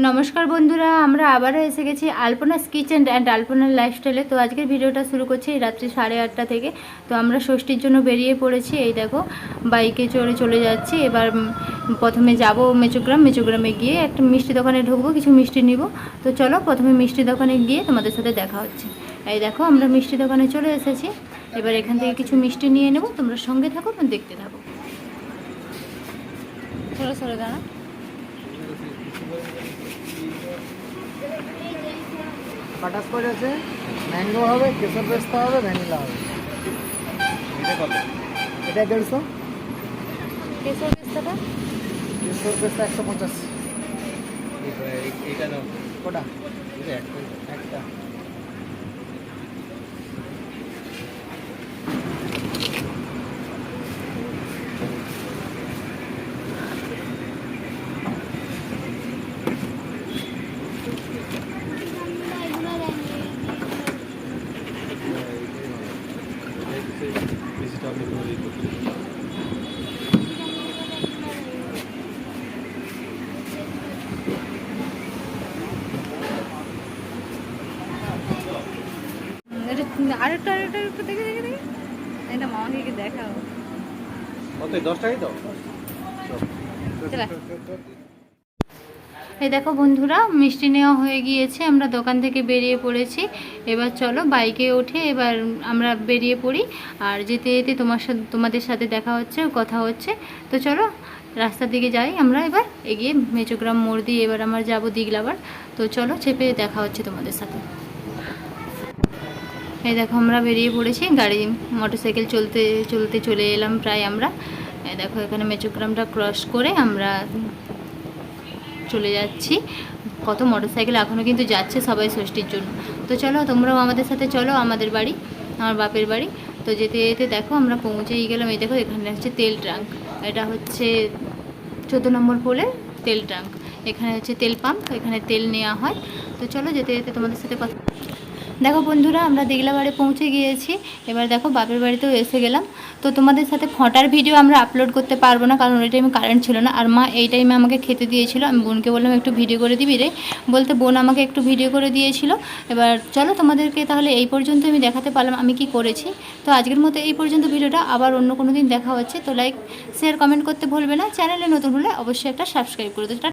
নমস্কার বন্ধুরা, আমরা আবারও এসে গেছি আলপনাস কিচেন অ্যান্ড আলপনার লাইফস্টাইলে। তো আজকের ভিডিওটা শুরু করছি এই রাত্রি 8:30 থেকে। তো আমরা ষষ্ঠীর জন্য বেরিয়ে পড়েছি। এই দেখো বাইকে চড়ে চলে যাচ্ছি। এবার প্রথমে যাব মেচোগ্রামে গিয়ে একটা মিষ্টি দোকানে ঢুকবো, কিছু মিষ্টি নিব। তো চলো প্রথমে মিষ্টি দোকানে গিয়ে তোমাদের সাথে দেখা হচ্ছে। এই দেখো আমরা মিষ্টি দোকানে চলে এসেছি। এবার এখান থেকে কিছু মিষ্টি নিয়ে নেব, তোমরা সঙ্গে থাকো, দেখতে থাকো। সরে দাঁড়া। বাটারস্কচ আছে, ম্যাঙ্গো হবে, কেশর পেস্তা হবে, ভ্যানিলা হবে। এটা 150। কেশর পেস্তাটা 150 এইটা নাও। কোটা এটা একটা। বেশিটা আমি করে দিই। আরেকটা দেখে এটা মামাকে দেখাও। কত 10 টাকাই তো? এই দেখো বন্ধুরা, মিষ্টি নেওয়া হয়ে গিয়েছে, আমরা দোকান থেকে বেরিয়ে পড়েছি। এবার চলো বাইকে উঠে এবার আমরা বেরিয়ে পড়ি। আর যেতে যেতে তোমাদের সাথে দেখা হচ্ছে, কথা হচ্ছে। তো চলো রাস্তার দিকে যাই আমরা। এবার এগিয়ে মেচোগ্রাম মোড় দিয়ে এবার আমরা যাবো দিগলাবার। তো চলো চেপে দেখা হচ্ছে তোমাদের সাথে। এই দেখো আমরা বেরিয়ে পড়েছি, গাড়ি মোটরসাইকেল চলতে চলে এলাম প্রায় আমরা। এই দেখো এখানে মেচোগ্রামটা ক্রস করে আমরা চলে যাচ্ছি। কত মোটরসাইকেল এখনও কিন্তু যাচ্ছে সবাই ষষ্ঠীর জন্য। তো চলো তোমরাও আমাদের সাথে চলো, আমাদের বাড়ি, আমার বাপের বাড়ি। তো যেতে যেতে দেখো আমরা পৌঁছেই গেলাম। এই দেখো এখানে হচ্ছে তেল ট্রাঙ্ক, এটা হচ্ছে 14 নম্বর পোলের তেল ট্রাঙ্ক। এখানে হচ্ছে তেল পাম্প, এখানে তেল নেওয়া হয়। তো চলো যেতে যেতে তোমাদের সাথে কথা। দেখো বন্ধুরা আমরা দিগলা বাড়ি পৌঁছে গিয়েছি। এবার দেখো বাপের বাড়িতেও এসে গেলাম। তো তোমাদের সাথে ফটার ভিডিও আমরা আপলোড করতে পারবো না, কারণ ওই টাইমে কারেন্ট ছিল না। আর মা এই টাইমে আমাকে খেতে দিয়েছিল। আমি বোনকে বললাম একটু ভিডিও করে দিবি রে, বলতে বোন আমাকে একটু ভিডিও করে দিয়েছিল। এবার চলো তোমাদেরকে তাহলে এই পর্যন্ত আমি দেখাতে পারলাম আমি কি করেছি। তো আজকের মতো এই পর্যন্ত ভিডিওটা, আবার অন্য কোনো দিন দেখা হচ্ছে। তো লাইক শেয়ার কমেন্ট করতে ভুলবে না। চ্যানেলে নতুন হলে অবশ্যই একটা সাবস্ক্রাইব করে দেবে।